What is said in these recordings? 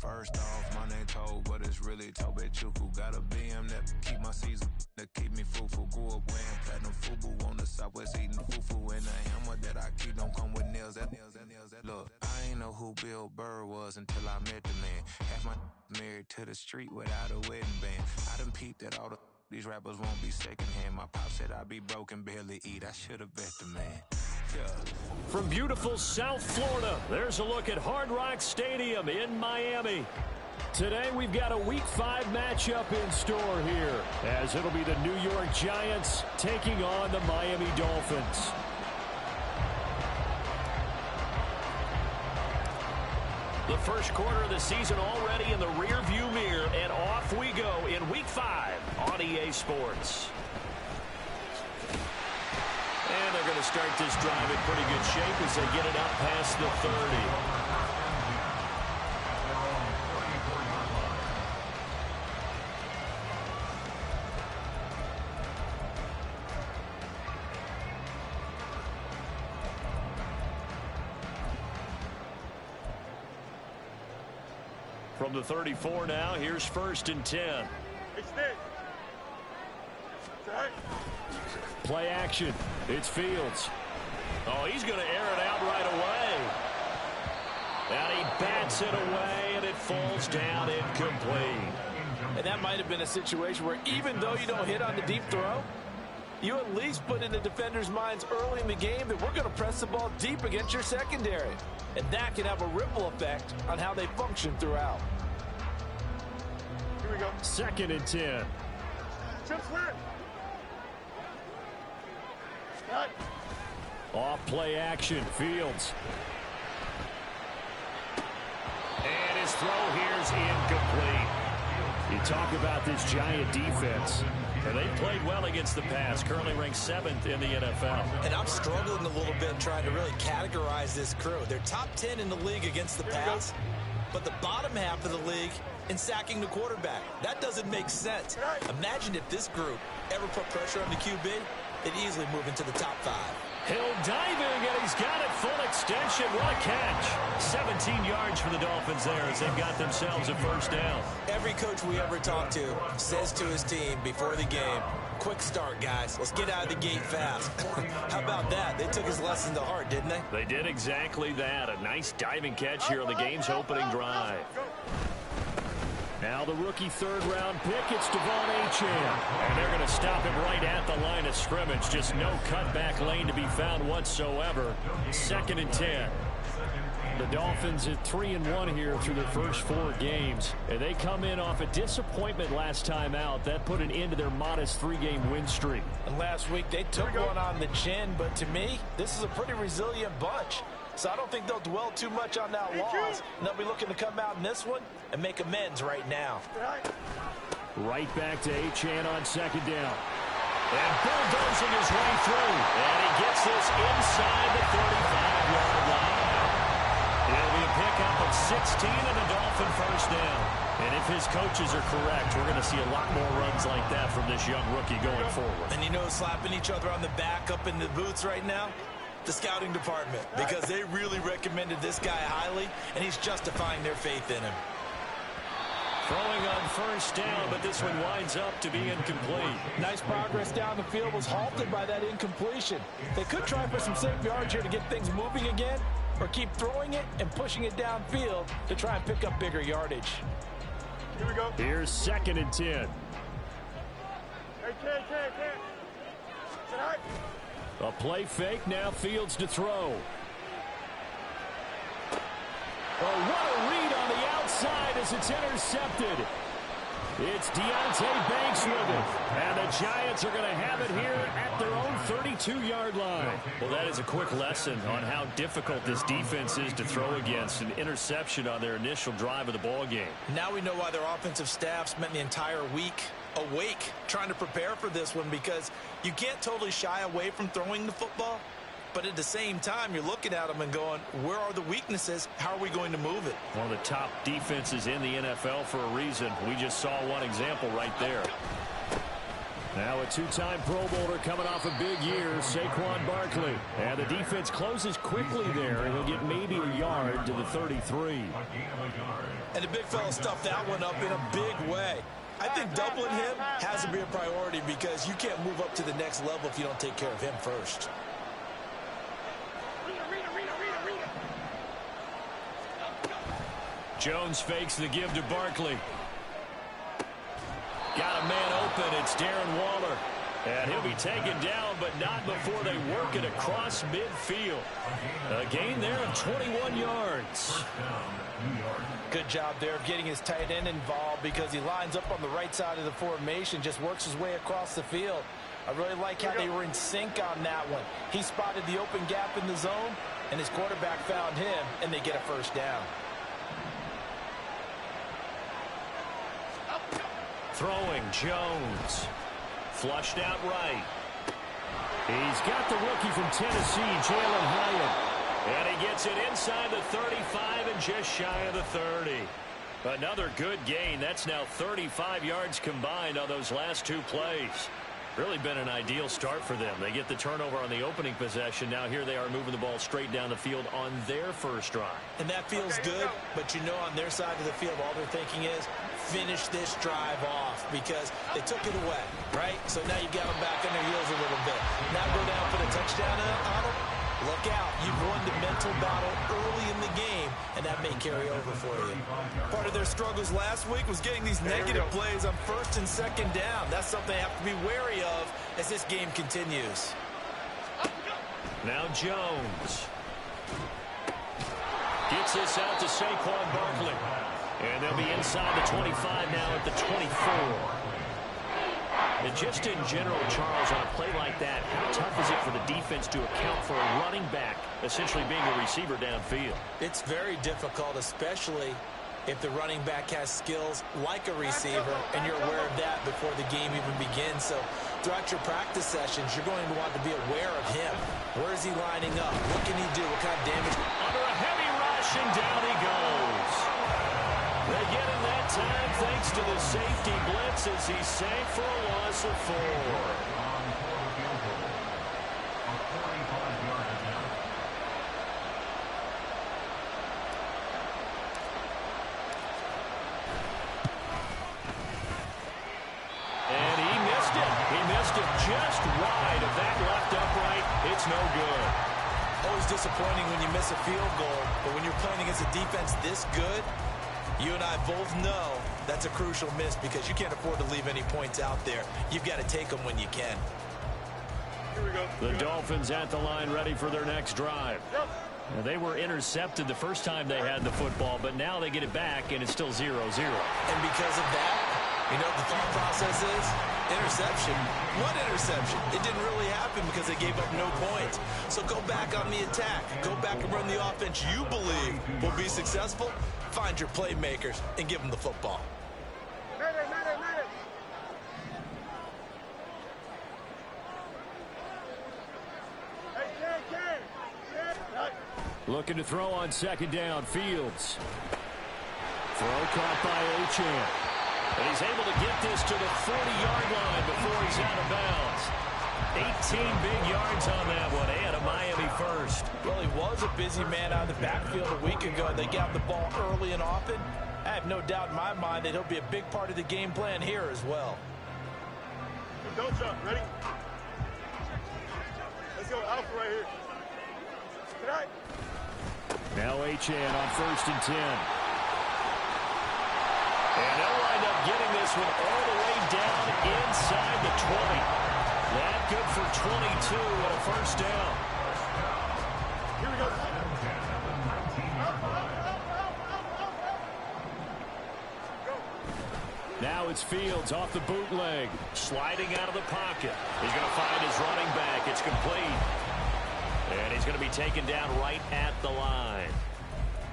First off, my name Toad, but it's really Tobe Chuku. Got a BM that keep my season, that keep me fruitful. Grew up wearing platinum FUBU on the southwest eating fufu. And the hammer that I keep don't come with nails. Look, I ain't know who Bill Burr was until I met the man. Half my married to the street without a wedding band. I done peeped that all these rappers won't be secondhand. My pop said I'd be broke and barely eat. I should have bet the man. Yeah. From beautiful South Florida, there's a look at Hard Rock Stadium in Miami. Today we've got a Week 5 matchup in store here, as it'll be the New York Giants taking on the Miami Dolphins. The first quarter of the season already in the rearview mirror, and off we go in Week 5 on EA Sports. And they're going to start this drive in pretty good shape as they get it up past the 30. From the 34 now, here's 1st and 10. Play action. It's Fields. Oh, he's going to air it out right away. And he bats it away, and it falls down incomplete. And that might have been a situation where even though you don't hit on the deep throw, you at least put in the defender's minds early in the game that we're going to press the ball deep against your secondary. And that can have a ripple effect on how they function throughout. Here we go. 2nd and 10. Off play action, Fields. And his throw here's incomplete. You talk about this Giant defense. And they played well against the pass, currently ranked 7th in the NFL. And I'm struggling a little bit trying to really categorize this crew. They're top 10 in the league against the pass, but the bottom half of the league in sacking the quarterback. That doesn't make sense. Imagine if this group ever put pressure on the QB, they'd easily move into the top 5. Hill diving, and he's got it full extension. What a catch. 17 yards for the Dolphins there as they've got themselves a first down. Every coach we ever talk to says to his team before the game, quick start, guys. Let's get out of the gate fast. How about that? They took his lesson to heart, didn't they? They did exactly that. A nice diving catch here on the game's opening drive. Now the rookie 3rd-round pick, it's Devon Achane. And they're going to stop him right at the line of scrimmage. Just no cutback lane to be found whatsoever. 2nd and 10. The Dolphins at 3-1 here through their first 4 games. And they come in off a disappointment last time out. That put an end to their modest 3-game win streak. And last week they took one on the chin, but to me, this is a pretty resilient bunch. So I don't think they'll dwell too much on that loss. And they'll be looking to come out in this one and make amends right now. Right back to Achane on 2nd down. And bulldozing his way through. And he gets this inside the 35-yard line. It'll be a pickup of 16 and a Dolphin first down. And if his coaches are correct, we're going to see a lot more runs like that from this young rookie going forward. And you know, slapping each other on the back up in the booths right now? The scouting department, because they really recommended this guy highly, and he's justifying their faith in him. Throwing on first down, but this one winds up to be incomplete. Nice progress down the field, was halted by that incompletion. They could try for some safe yards here to get things moving again, or keep throwing it and pushing it downfield to try and pick up bigger yardage. Here we go. Here's 2nd and 10. Hey, A play fake, now Fields to throw. Oh, what a read on the outside as it's intercepted. It's Deontay Banks with it. And the Giants are going to have it here at their own 32-yard line. Well, that is a quick lesson on how difficult this defense is to throw against. An interception on their initial drive of the ball game. Now we know why their offensive staff spent the entire week awake trying to prepare for this one, because you can't totally shy away from throwing the football. But at the same time, you're looking at them and going, where are the weaknesses? How are we going to move it? One of the top defenses in the NFL for a reason. We just saw one example right there. Now a two-time Pro Bowler coming off a big year, Saquon Barkley. And the defense closes quickly there, and he'll get maybe a yard to the the 33. And the big fella stuffed that one up in a big way. I think doubling him has to be a priority because you can't move up to the next level if you don't take care of him first. Jones fakes the give to Barkley. Got a man open. It's Darren Waller. And he'll be taken down, but not before they work it across midfield. A gain there of 21 yards. Good job there of getting his tight end involved because he lines up on the right side of the formation, just works his way across the field. I really like how they were in sync on that one. He spotted the open gap in the zone, and his quarterback found him, and they get a first down. Throwing Jones. Flushed out right. He's got the rookie from Tennessee, Jalen Hyatt. And he gets it inside the 35 and just shy of the 30. Another good gain. That's now 35 yards combined on those last two plays. Really been an ideal start for them. They get the turnover on the opening possession. Now here they are moving the ball straight down the field on their first drive. And that feels good, but you know on their side of the field all they're thinking is finish this drive off because they took it away, right? So now you've got them back on their heels a little bit. Now go down for the touchdown on them. Look out. You've won the mental battle early in the game, and that may carry over for you. Part of their struggles last week was getting these negative plays on first and second down. That's something they have to be wary of as this game continues. Now Jones. Gets this out to Saquon Barkley. And they'll be inside the 25 now at the 24. And just in general, Charles, on a play like that, how tough is it for the defense to account for a running back essentially being a receiver downfield? It's very difficult, especially if the running back has skills like a receiver, and you're aware of that before the game even begins. So throughout your practice sessions, you're going to want to be aware of him. Where is he lining up? What can he do? What kind of damage? Under a heavy rush, and down he goes. They get him that time thanks to the safety blitz as he sank for a loss of 4. And he missed it. He missed it just wide of that left upright. It's no good. Always disappointing when you miss a field goal, but when you're playing against a defense this good, you and I both know that's a crucial miss because you can't afford to leave any points out there. You've got to take them when you can. Here we go. The Dolphins at the line ready for their next drive. Now, they were intercepted the first time they had the football, but now they get it back, and it's still 0-0. And because of that, you know what the thought process is? Interception. What interception? It didn't really happen because they gave up no points. So go back on the attack. Go back and run the offense you believe will be successful. Find your playmakers and give them the football. Looking to throw on second down. Fields. Throw caught by Achane. And he's able to get this to the 40-yard line before he's out of bounds. 18 big yards on that one, and a Miami first. Well, he was a busy man out of the backfield a week ago. They got the ball early and often. I have no doubt in my mind that he'll be a big part of the game plan here as well. Don't jump. Ready? Let's go. Alpha right here. Good night. Now Achane on 1st and 10. And they'll wind up getting this one all the way down inside the 20. That good for 22 and a first down. Here we go. Now it's Fields off the bootleg. Sliding out of the pocket. He's going to find his running back. It's complete. And he's going to be taken down right at the line.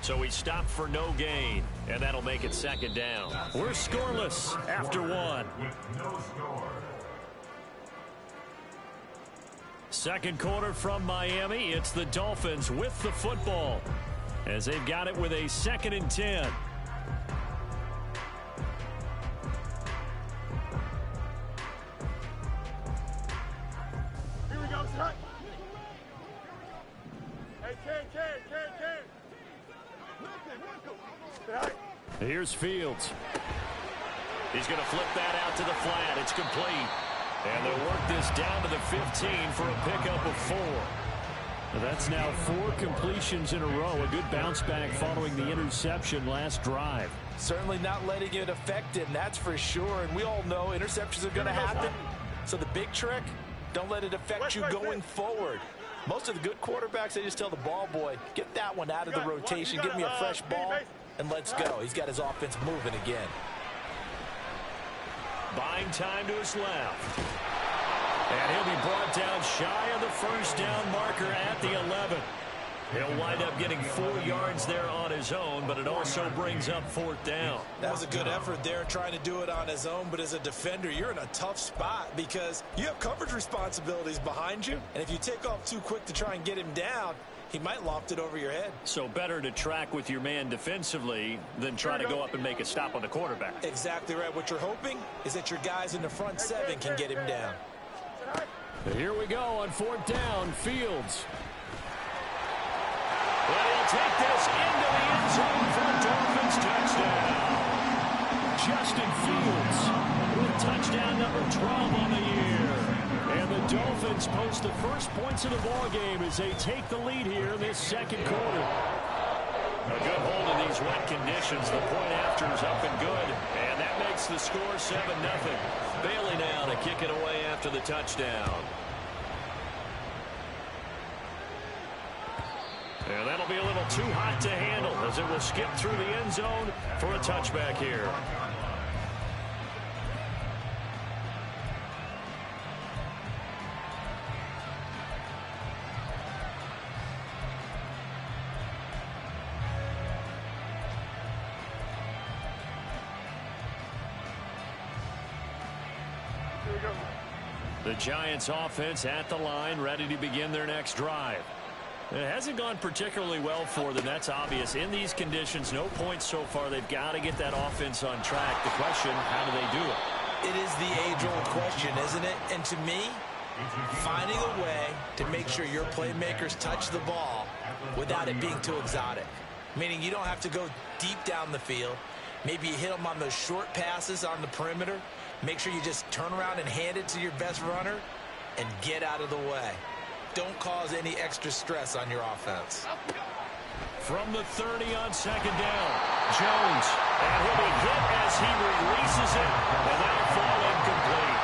So he stopped for no gain, and that'll make it second down. We're scoreless after one. Second quarter from Miami. It's the Dolphins with the football as they've got it with a 2nd and 10. Here we go, son. Hey, Ken. Here's Fields. He's going to flip that out to the flat. It's complete. And they'll work this down to the 15 for a pickup of 4. That's now 4 completions in a row. A good bounce back following the interception last drive. Certainly not letting it affect him, that's for sure. And we all know interceptions are going to happen. So the big trick, don't let it affect you going forward. Most of the good quarterbacks, they just tell the ball boy, get that one out of the rotation, give me a fresh ball, and let's go. He's got his offense moving again. Buying time to his left. And he'll be brought down shy of the first down marker at the 11. He'll wind up getting 4 yards there on his own, but it also brings up 4th down. That was a good effort there, trying to do it on his own, but as a defender, you're in a tough spot because you have coverage responsibilities behind you, and if you take off too quick to try and get him down, he might loft it over your head. So better to track with your man defensively than try to go up and make a stop on the quarterback. Exactly right. What you're hoping is that your guys in the front 7 can get him down. Here we go on 4th down. Fields. But he'll take this into the end zone for a Dolphins touchdown. Justin Fields with touchdown number 12 on the year. And the Dolphins post the first points of the ball game as they take the lead here in this second quarter. A good hold of these wet conditions. The point after is up and good. And that makes the score 7-0. Bailey now to kick it away after the touchdown. And that'll be a little too hot to handle as it will skip through the end zone for a touchback here. The Giants offense at the line, ready to begin their next drive. It hasn't gone particularly well for them. That's obvious. In these conditions, no points so far. They've got to get that offense on track. The question, how do they do it? It is the age-old question, isn't it? And to me, finding a way to make sure your playmakers touch the ball without it being too exotic. Meaning you don't have to go deep down the field. Maybe you hit them on those short passes on the perimeter. Make sure you just turn around and hand it to your best runner and get out of the way. Don't cause any extra stress on your offense. From the 30 on 2nd down, Jones. And he'll be hit as he releases it, and that'll fall incomplete.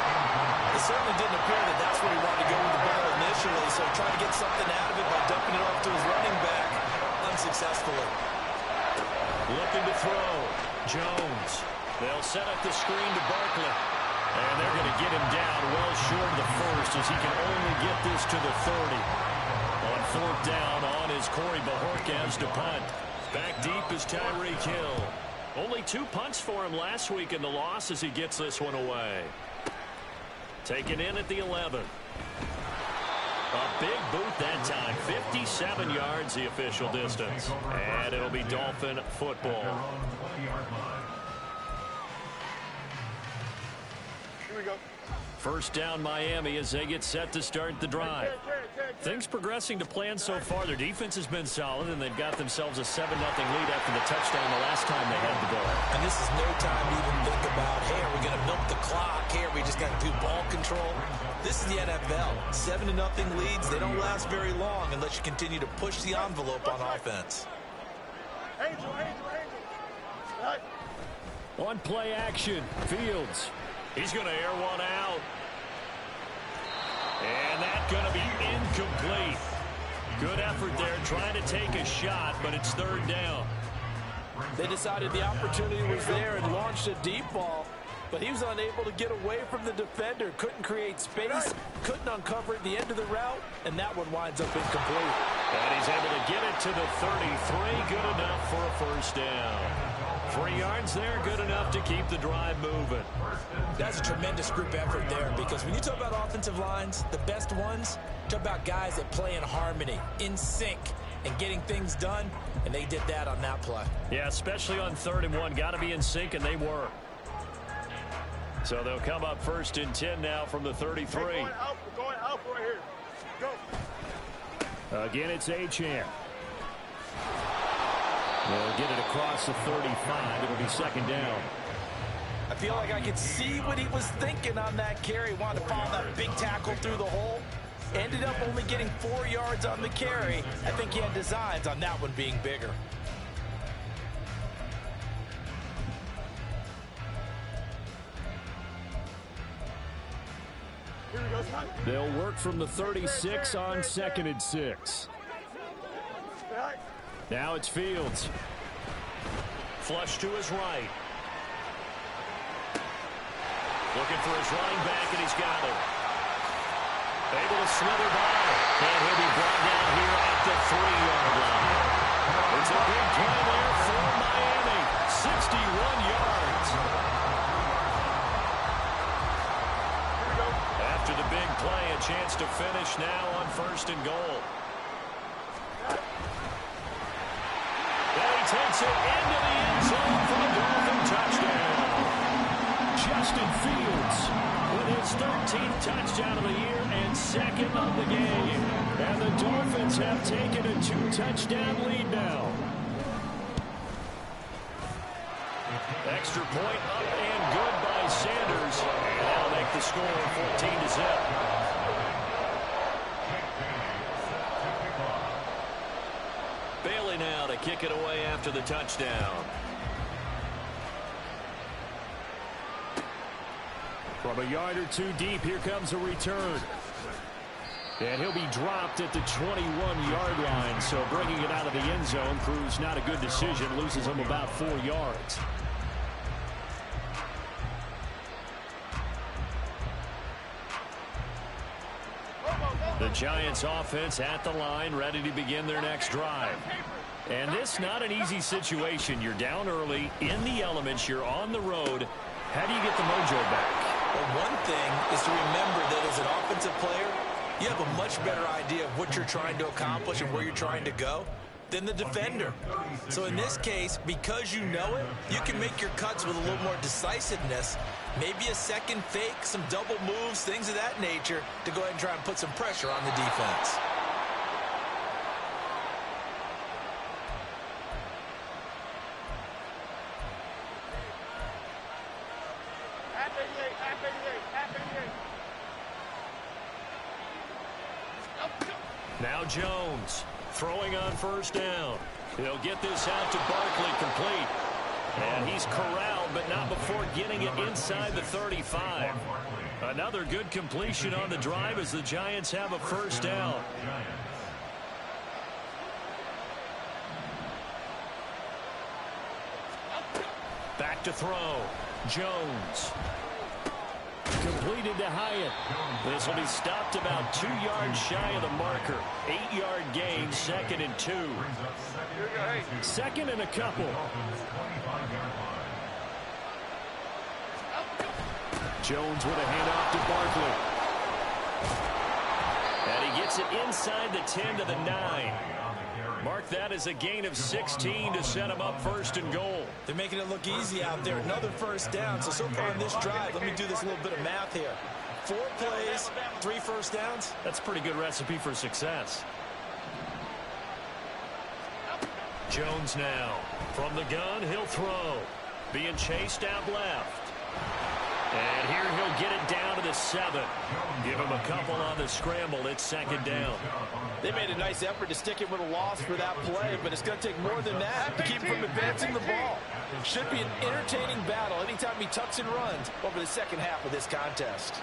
It certainly didn't appear that that's where he wanted to go with the ball initially, so trying to get something out of it by dumping it off to his running back unsuccessfully. Looking to throw. Jones. They'll set up the screen to Barkley. And they're going to get him down well short of the first as he can only get this to the 30. On 4th down on is Corey Bajorquez to punt. Back deep is Tyreek Hill. Only 2 punts for him last week in the loss as he gets this one away. Taken in at the 11. A big boot that time. 57 yards the official distance. And it'll be Dolphin football. Here we go. First down Miami as they get set to start the drive. Things progressing to plan so far. Their defense has been solid, and they've got themselves a 7-0 lead after the touchdown the last time they had the ball. And this is no time to even think about, hey, are we going to milk the clock? Hey, are we just going to do ball control? This is the NFL. 7-0 leads. They don't last very long unless you continue to push the envelope on offense. Angel. Right. On play action, Fields. He's going to air one out. And that's going to be incomplete. Good effort there, trying to take a shot, but it's 3rd down. They decided the opportunity was there and launched a deep ball, but he was unable to get away from the defender. Couldn't create space, couldn't uncover at the end of the route, and that one winds up incomplete. And he's able to get it to the 33. Good enough for a first down. 3 yards there, good enough to keep the drive moving. That's a tremendous group effort there, because when you talk about offensive lines, the best ones, talk about guys that play in harmony, in sync, and getting things done, and they did that on that play. Yeah, especially on 3rd and 1. Got to be in sync, and they were. So they'll come up 1st and 10 now from the 33. We're going out right here. Go. Again, it's Achane. They'll get it across the 35. It'll be second down. I feel like I could see what he was thinking on that carry. Wanted to follow that big tackle through the hole. Ended up only getting 4 yards on the carry. I think he had designs on that one being bigger. They'll work from the 36 on 2nd and 6. Now it's Fields. Flush to his right. Looking for his running back, and he's got him. Able to slither by. And he'll be brought down here at the 3-yard line. It's a big play there for Miami. 61 yards. After the big play, a chance to finish now on 1st and goal. And he takes it into the end zone for the Dolphin touchdown. Justin Fields with his 13th touchdown of the year and 2nd of the game. And the Dolphins have taken a 2-touchdown lead now. Extra point up and good by Sanders. And that'll make the score 14-0. Bailey now to kick it away after the touchdown. From a yard or two deep, here comes a return. And he'll be dropped at the 21-yard line, so bringing it out of the end zone proves not a good decision, loses him about 4 yards. The Giants offense at the line, ready to begin their next drive. And this not an easy situation. You're down early, in the elements, you're on the road. How do you get the mojo back? Well, one thing is to remember that as an offensive player, you have a much better idea of what you're trying to accomplish and where you're trying to go than the defender. So in this case, because you know it, you can make your cuts with a little more decisiveness, maybe a second fake, some double moves, things of that nature, to go ahead and try and put some pressure on the defense. Now Jones throwing on 1st down. He'll get this out to Barkley complete. And he's corralled, but not before getting it inside the 35. Another good completion on the drive as the Giants have a 1st down. Back to throw. Jones. Completed to Hyatt. This will be stopped about 2 yards shy of the marker. 8-yard gain, 2nd and 2. 2nd and a couple. Jones with a handoff to Barkley. And he gets it inside the 10 to the 9. Mark that as a gain of 16 to set him up 1st and goal. They're making it look easy out there. Another 1st down. So far on this drive, let me do this little bit of math here. 4 plays, 3 1st downs. That's a pretty good recipe for success. Jones now. From the gun, he'll throw. Being chased out left. And here he'll get it down to the 7. Give him a couple on the scramble. It's 2nd down. They made a nice effort to stick him with a loss for that play, but it's going to take more than that to keep him from advancing the ball. Should be an entertaining battle anytime he tucks and runs over the second half of this contest.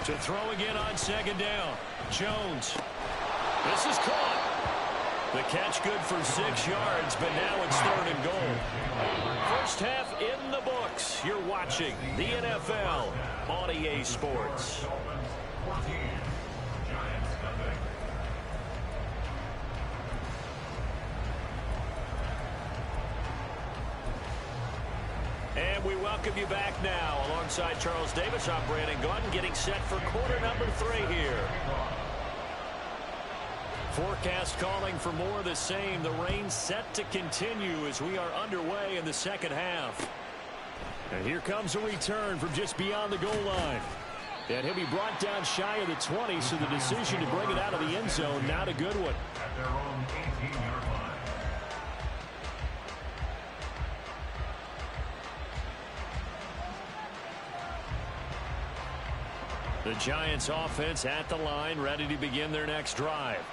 To throw again on 2nd down. Jones. This is caught. The catch good for 6 yards, but now it's 3rd and goal. First half in the books. You're watching the NFL on EA Sports. And we welcome you back now. Alongside Charles Davis, I'm Brandon Gaudin, getting set for quarter number 3 here. Forecast calling for more of the same. The rain set to continue as we are underway in the second half. And here comes a return from just beyond the goal line. And he'll be brought down shy of the 20, so the decision to bring it out of the end zone, not a good one. The Giants offense at the line, ready to begin their next drive.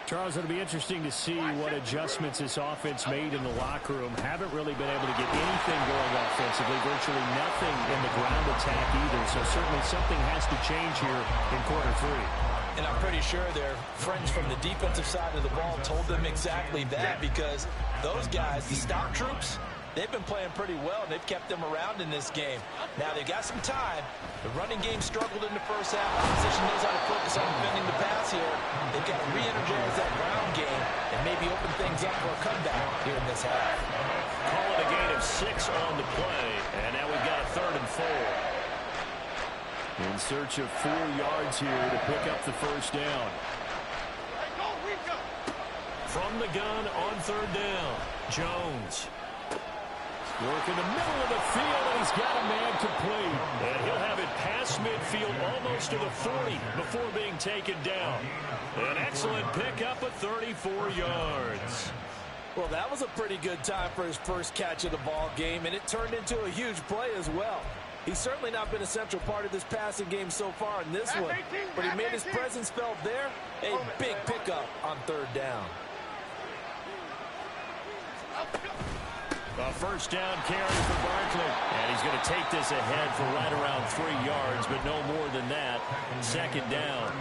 Charles, it'll be interesting to see what adjustments this offense made in the locker room. Haven't really been able to get anything going offensively, virtually nothing in the ground attack either. So certainly something has to change here in quarter three. And I'm pretty sure their friends from the defensive side of the ball told them exactly that, because those guys, the stop troops, they've been playing pretty well, and they've kept them around in this game. Now, they've got some time. The running game struggled in the first half. Opposition knows how to focus on defending the pass here. They've got to re-energize that ground game and maybe open things up for a comeback here in this half. Call it a gain of 6 on the play, and now we've got a 3rd and 4. In search of 4 yards here to pick up the first down. From the gun on 3rd down, Jones. Work in the middle of the field, and he's got a man complete. And he'll have it past midfield almost to the 40 before being taken down. An excellent pickup of 34 yards. Well, that was a pretty good time for his first catch of the ball game, and it turned into a huge play as well. He's certainly not been a central part of this passing game so far in this one, but he made his presence felt there. A big pickup on 3rd down. A first down carry for Barkley. And he's going to take this ahead for right around 3 yards, but no more than that. 2nd down.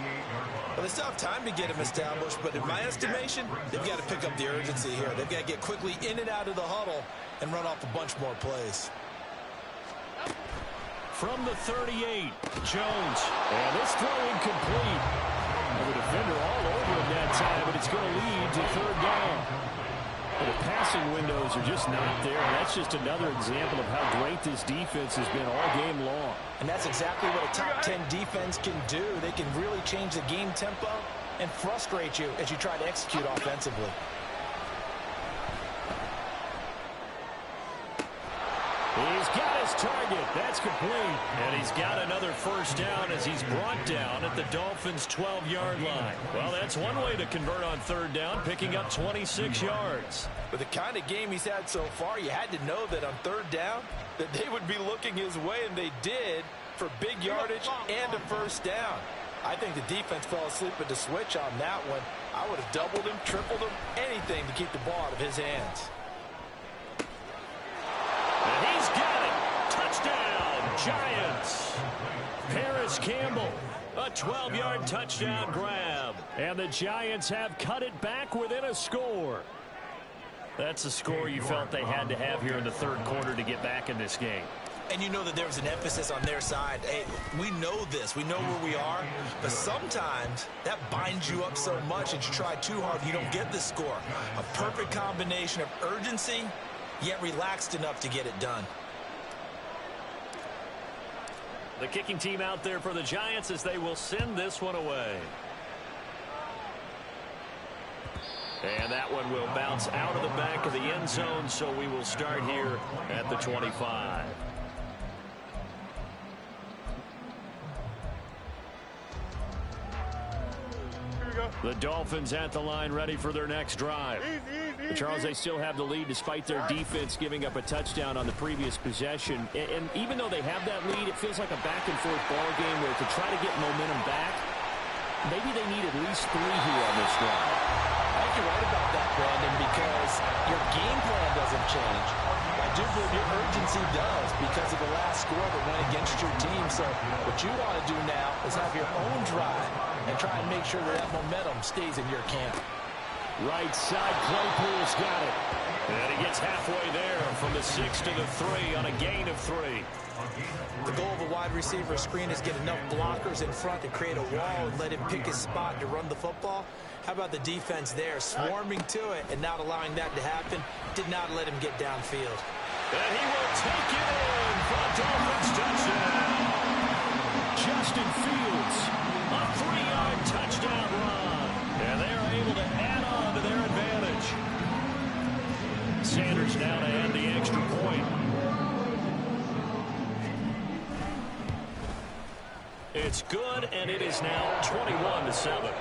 Well, they still have time to get him established, but in my estimation, they've got to pick up the urgency here. They've got to get quickly in and out of the huddle and run off a bunch more plays. From the 38, Jones. And this throw incomplete. The defender all over him that time, but it's going to lead to 3rd down. The passing windows are just not there. And that's just another example of how great this defense has been all game long. And that's exactly what a top 10 defense can do. They can really change the game tempo and frustrate you as you try to execute offensively. He's got his target. That's complete. And he's got another first down as he's brought down at the Dolphins' 12-yard line. Well, that's one way to convert on 3rd down, picking up 26 yards. With the kind of game he's had so far, you had to know that on 3rd down that they would be looking his way, and they did, for big yardage and a first down. I think the defense fell asleep at the switch on that one. I would have doubled him, tripled him, anything to keep the ball out of his hands. And he's got it. Touchdown, Giants. Paris Campbell, a 12-yard touchdown grab. And the Giants have cut it back within a score. That's a score you felt they had to have here in the 3rd quarter to get back in this game. And you know that there was an emphasis on their side. Hey, we know this. We know where we are. But sometimes that binds you up so much that you try too hard, you don't get the score. A perfect combination of urgency, yet relaxed enough to get it done. The kicking team out there for the Giants as they will send this one away. And that one will bounce out of the back of the end zone, so we will start here at the 25. The Dolphins at the line, ready for their next drive. Charles, they still have the lead despite their defense giving up a touchdown on the previous possession. And even though they have that lead, it feels like a back-and-forth ball game where to try to get momentum back, maybe they need at least 3 here on this drive. I think you're right about that, Brandon, because your game plan doesn't change. I do believe your urgency does because of the last score that went against your team. So what you want to do now is have your own drive and try and make sure that that momentum stays in your camp. Right side, Claypool's got it. And he gets halfway there from the 6 to the 3 on a gain of 3. The goal of a wide receiver screen is get enough blockers in front to create a wall and let him pick his spot to run the football. How about the defense there, swarming to it and not allowing that to happen? Did not let him get downfield. And he will take it in for a Dolphins touchdown. Justin Fields, a 3-yard touchdown run. And they are able to add on to their advantage. Sanders now to add the extra point. It's good, and it is now 21-7.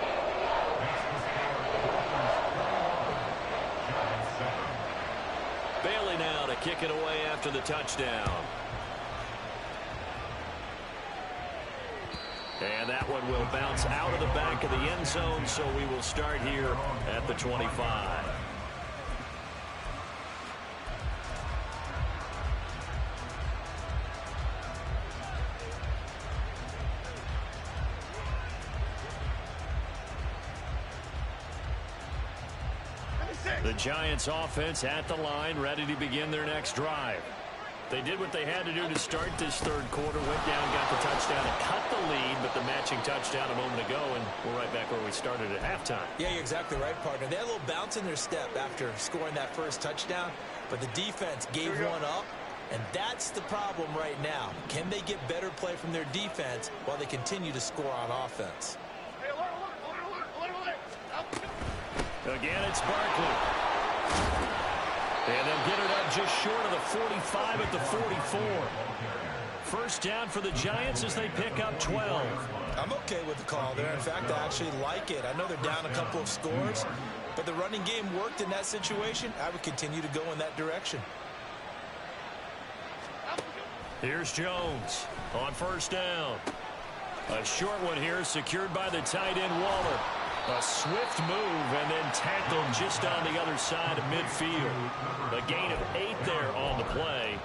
Bailey now to kick it away after the touchdown. And that one will bounce out of the back of the end zone, so we will start here at the 25. The Giants offense at the line, ready to begin their next drive. They did what they had to do to start this third quarter, went down, got the touchdown, and cut the lead, but the matching touchdown a moment ago, and we're right back where we started at halftime. Yeah, you're exactly right, partner. They had a little bounce in their step after scoring that first touchdown, but the defense gave one up, and that's the problem right now. Can they get better play from their defense while they continue to score on offense? Again, it's Barkley. And they'll get it up just short of the 45 at the 44. First down for the Giants as they pick up 12. I'm okay with the call there. In fact, I actually like it. I know they're down a couple of scores, but the running game worked in that situation. I would continue to go in that direction. Here's Jones on first down. A short one here secured by the tight end Waller. A swift move and then tackled just on the other side of midfield. A gain of 8 there on the play.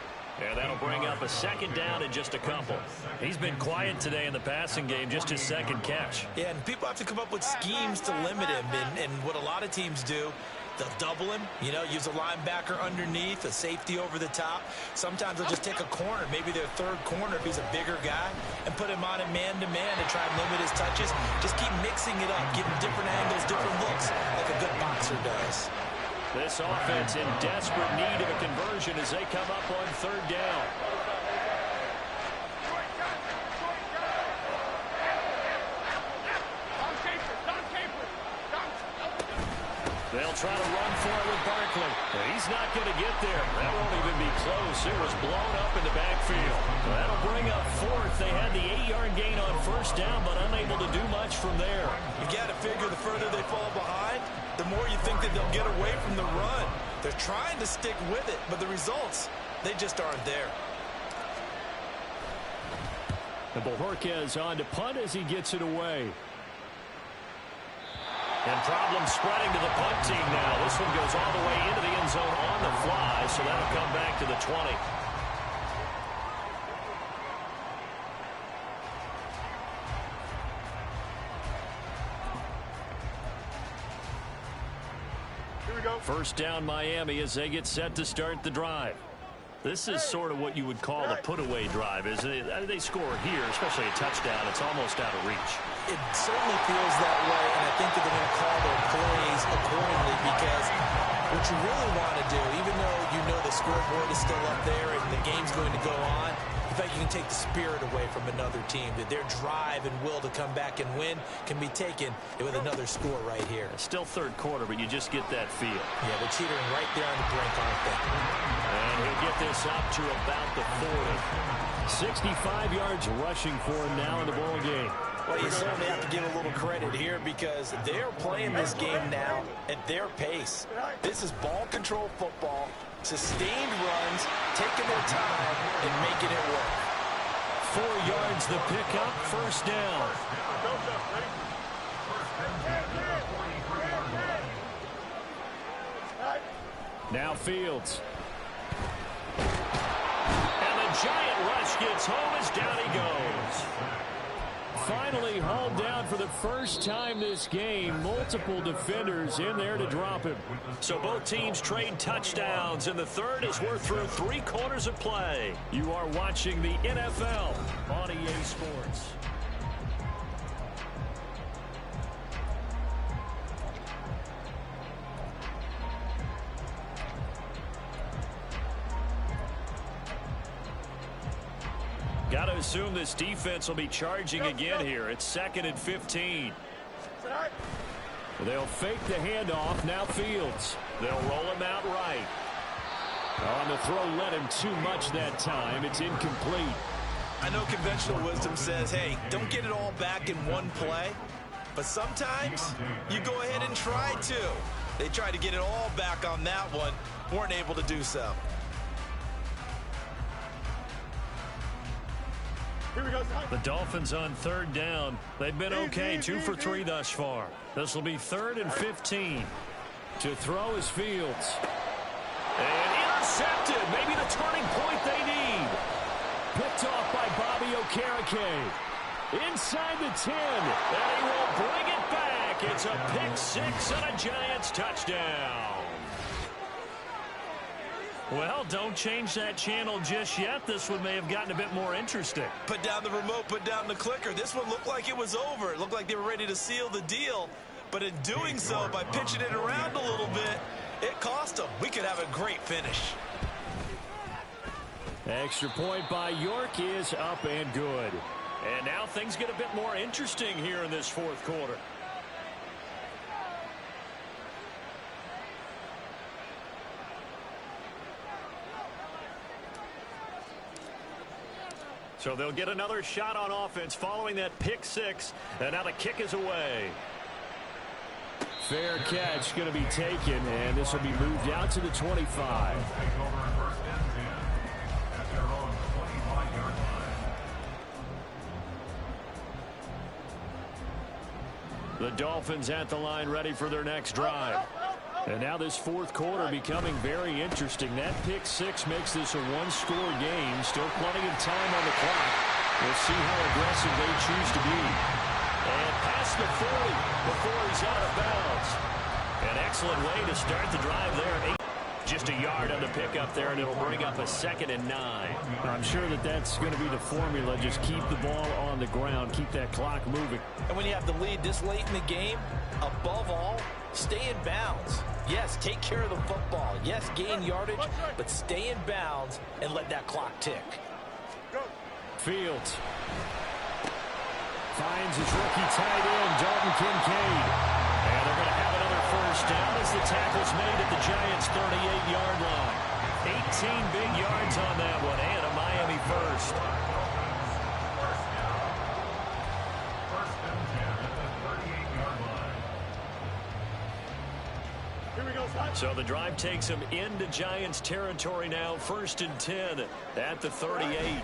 And that'll bring up a second down in just a couple. He's been quiet today in the passing game, just his second catch. Yeah, and people have to come up with schemes to limit him. And what a lot of teams do, they'll double him, use a linebacker underneath, a safety over the top. Sometimes they'll just take a corner, maybe their third corner if he's a bigger guy, and put him on it man-to-man to try and limit his touches. Just keep mixing it up, give him different angles, different looks, like a good boxer does. This offense in desperate need of a conversion as they come up on third down. They'll try to run for it with Barkley. He's not going to get there. That won't even be close. It was blown up in the backfield. That'll bring up fourth. They had the 8-yard gain on first down, but unable to do much from there. You got to figure the further they fall behind, the more you think that they'll get away from the run. They're trying to stick with it, but the results, they just aren't there. And Bojorquez on to punt as he gets it away. And problems spreading to the punt team now. This one goes all the way into the end zone on the fly, so that'll come back to the 20. Here we go. First down Miami as they get set to start the drive. This is sort of what you would call a put-away drive, isn't it? They score here, especially a touchdown. It's almost out of reach. It certainly feels that way, and I think that they're going to call their plays accordingly because what you really want to do, even though you know the scoreboard is still up there and the game's going to go on, in fact, you can take the spirit away from another team. That their drive and will to come back and win can be taken with another score right here. Still third quarter, but you just get that feel. Yeah, they're teetering right there on the brink, aren't they? And he'll get this up to about the 40. 65 yards rushing for him now in the ball game. Well, you certainly have to give a little credit here because they're playing this game now at their pace. This is ball control football, sustained runs, taking their time, and making it work. 4 yards the pickup, first down. Now Fields. And the giant rush gets home as down he goes. Finally hauled down for the first time this game. Multiple defenders in there to drop him. So both teams trade touchdowns in the third as we're through 3 quarters of play. You are watching the NFL on EA Sports. Got to assume this defense will be charging again here. It's 2nd and 15. They'll fake the handoff. Now Fields. They'll roll him out right. On the throw, led him too much that time. It's incomplete. I know conventional wisdom says, hey, don't get it all back in one play. But sometimes you go ahead and try to. They tried to get it all back on that one. Weren't able to do so. The Dolphins on third down. They've been okay, 2 for 3 thus far. This will be 3rd and 15. To throw is Fields. And intercepted. Maybe the turning point they need. Picked off by Bobby Okereke. Inside the 10. And he will bring it back. It's a pick 6 and a Giants touchdown. Well, don't change that channel just yet. This one may have gotten a bit more interesting. Put down the remote, put down the clicker. This one looked like it was over. It looked like they were ready to seal the deal. But in doing so, by pitching it around a little bit, it cost them. We could have a great finish. Extra point by York is up and good. And now things get a bit more interesting here in this 4th quarter. So they'll get another shot on offense following that pick 6. And now the kick is away. Fair catch going to be taken, and this will be moved out to the 25. The Dolphins at the line ready for their next drive. And now this 4th quarter becoming very interesting. That pick 6 makes this a 1-score game. Still plenty of time on the clock. We'll see how aggressive they choose to be. And past the 40 before he's out of bounds. An excellent way to start the drive there. Just a yard on the pickup there, and it'll bring up a 2nd and 9. I'm sure that that's going to be the formula. Just keep the ball on the ground. Keep that clock moving. And when you have the lead this late in the game, above all, stay in bounds. Yes, take care of the football. Yes, gain yardage, but stay in bounds and let that clock tick. Fields finds his rookie tight end, Dalton Kincaid. And they're going to have another 1st down as the tackle's made at the Giants' 38-yard line. 18 big yards on that one, and a Miami 1st. So the drive takes them into Giants territory now. 1st and 10 at the 38.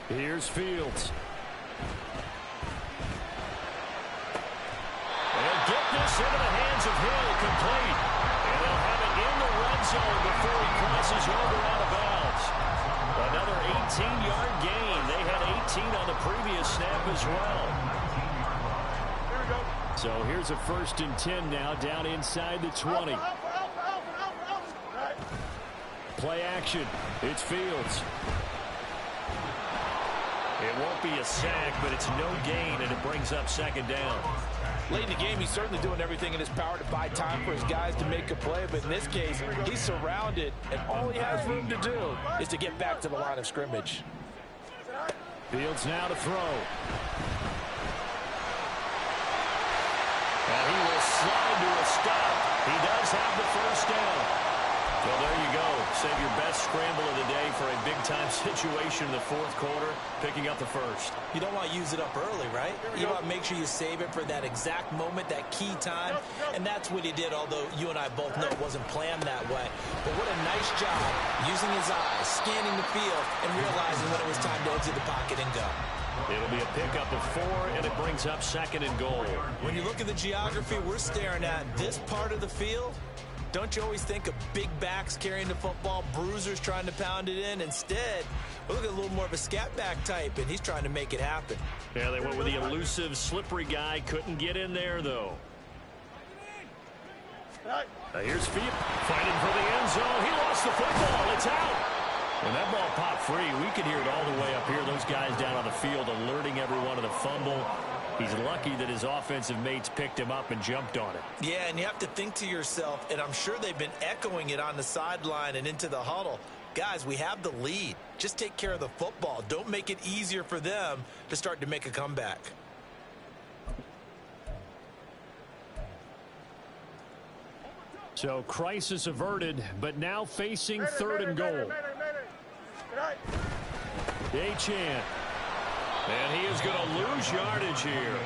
Here's Fields. They'll get this into the hands of Hill, complete. And they'll have it in the red zone before he crosses over out of bounds. Another 18-yard gain. They had 18 on the previous snap as well. So here's a 1st and 10 now, down inside the 20. Play action. It's Fields. It won't be a sack, but it's no gain, and it brings up 2nd down. Late in the game, he's certainly doing everything in his power to buy time for his guys to make a play, but in this case, he's surrounded, and all he has room to do is to get back to the line of scrimmage. Fields now to throw. And he will slide to a stop. He does have the 1st down. Well, there you go. Save your best scramble of the day for a big-time situation in the 4th quarter, picking up the 1st. You don't want to use it up early, right? You want to make sure you save it for that exact moment, that key time, and that's what he did, although you and I both know it wasn't planned that way. But what a nice job using his eyes, scanning the field, and realizing when it was time to exit the pocket and go. It'll be a pickup of 4, and it brings up 2nd and goal. When you look at the geography we're staring at, this part of the field, don't you always think of big backs carrying the football, bruisers trying to pound it in? Instead, we look at a little more of a scat back type, and he's trying to make it happen. Yeah, they went with the elusive, slippery guy. Couldn't get in there, though. Here's Field fighting for the end zone. He lost the football. It's out. When that ball popped free, we could hear it all the way up here. Those guys down on the field alerting everyone of the fumble. He's lucky that his offensive mates picked him up and jumped on it. Yeah, and you have to think to yourself, and I'm sure they've been echoing it on the sideline and into the huddle. Guys, we have the lead. Just take care of the football. Don't make it easier for them to start to make a comeback. So crisis averted, but now facing 3rd and goal. Achane. And he is going to lose yardage here.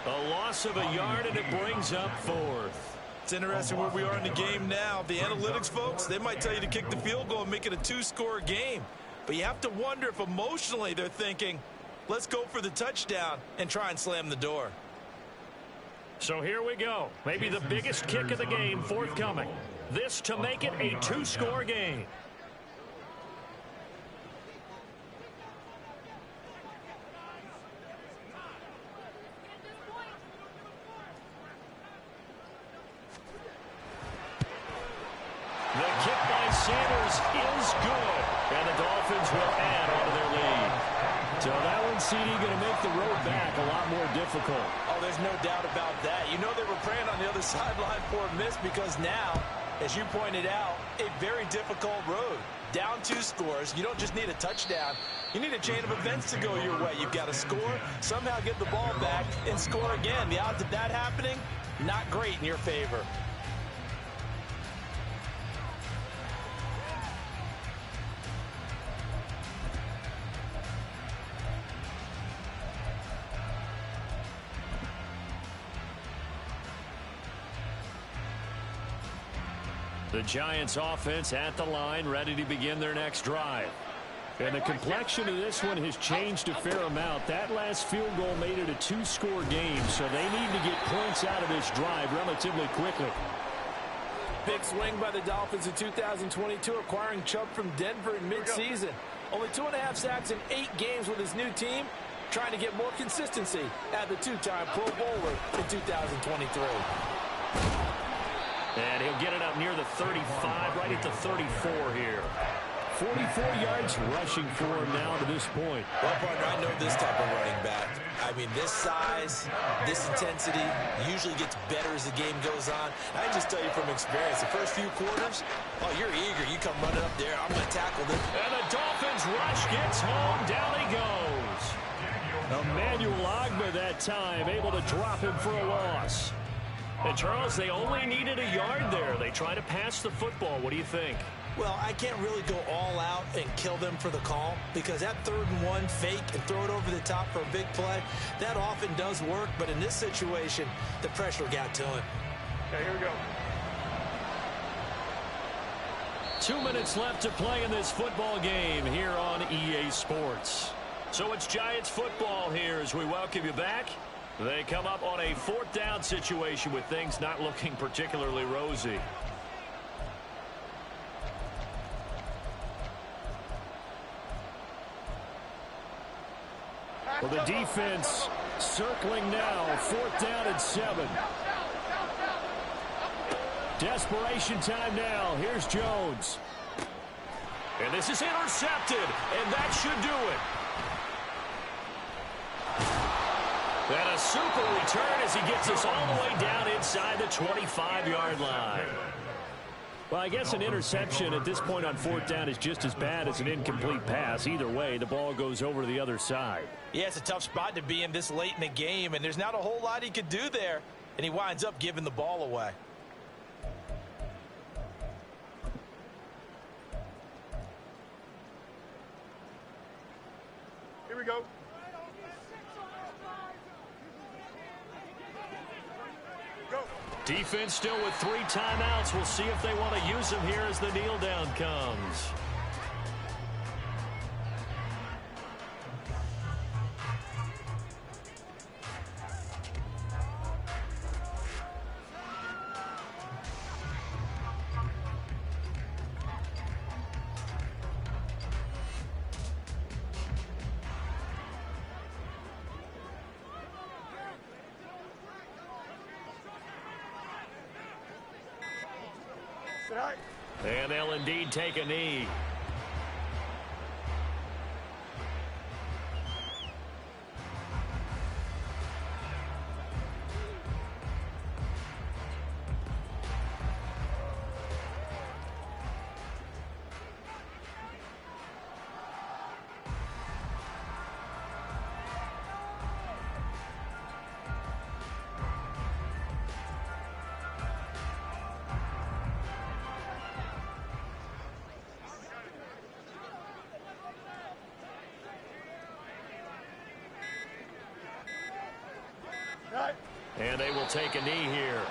A loss of a yard, and it brings up 4th. It's interesting where we are in the game now. The analytics folks, they might tell you to kick the field goal and make it a 2-score game. But you have to wonder if emotionally they're thinking, Let's go for the touchdown and try and slam the door. So here we go. Maybe the biggest kick of the game forthcoming. This to make it a two-score game. The kick by Sanders is good, and the Dolphins will add onto their lead. So that one, CD, going to make the road back a lot more difficult. Oh, there's no doubt about that. You know they were praying on the other sideline for a miss because now, as you pointed out, a very difficult road. Down 2 scores. You don't just need a touchdown. You need a chain of events to go your way. You've got to score, somehow get the ball back, and score again. The odds of that happening, not great in your favor. The Giants offense at the line, ready to begin their next drive. And the complexion of this one has changed a fair amount. That last field goal made it a 2-score game, so they need to get points out of this drive relatively quickly. Big swing by the Dolphins in 2022, acquiring Chubb from Denver in midseason. Only 2.5 sacks in 8 games with his new team, trying to get more consistency at the 2-time Pro Bowler in 2023. And he'll get it up near the 35, right at the 34 here. 44 yards rushing for him now to this point. Well, partner, I know this type of running back. I mean, this size, this intensity usually gets better as the game goes on. I can just tell you from experience, the first few quarters, oh, you're eager. You come running up there. I'm going to tackle this. And the Dolphins rush gets home. Down he goes. Emmanuel Ogbah that time, able to drop him for a loss. And, Charles, they only needed a yard there. They try to pass the football. What do you think? Well, I can't really go all out and kill them for the call because that 3rd and 1 fake and throw it over the top for a big play, that often does work. But in this situation, the pressure got to him. Okay, here we go. 2 minutes left to play in this football game here on EA Sports. So it's Giants football here as we welcome you back. They come up on a 4th down situation with things not looking particularly rosy. Well, the defense circling now. 4th down and 7. Desperation time now. Here's Jones. And this is intercepted, and that should do it. And a super return as he gets us all the way down inside the 25-yard line. Well, I guess an interception at this point on 4th down is just as bad as an incomplete pass. Either way, the ball goes over to the other side. Yeah, it's a tough spot to be in this late in the game, and there's not a whole lot he could do there, and he winds up giving the ball away. Here we go. Defense still with 3 timeouts. We'll see if they want to use them here as the kneel down comes. And they'll indeed take a knee. And they will take a knee here.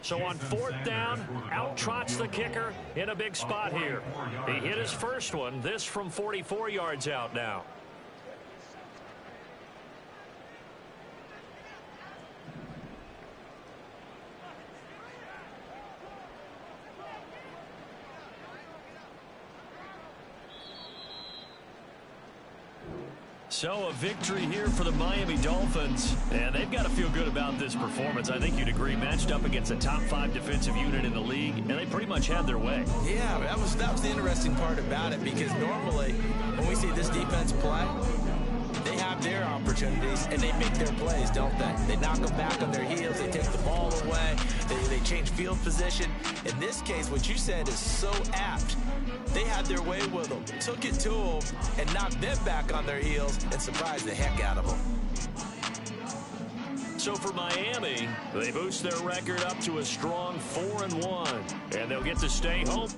So on 4th down, out trots the kicker in a big spot here. He hit his first one, this from 44 yards out now. So a victory here for the Miami Dolphins, and they've got to feel good about this performance. I think you'd agree, matched up against a top 5 defensive unit in the league, and they pretty much had their way. Yeah, that was the interesting part about it, because normally when we see this defense play, they have their opportunities and they make their plays, don't they? They knock them back on their heels, they take the ball away, they change field position. In this case, what you said is so apt. They had their way with them, took it to them, and knocked them back on their heels and surprised the heck out of them. So for Miami, they boost their record up to a strong 4-1, and they'll get to stay home.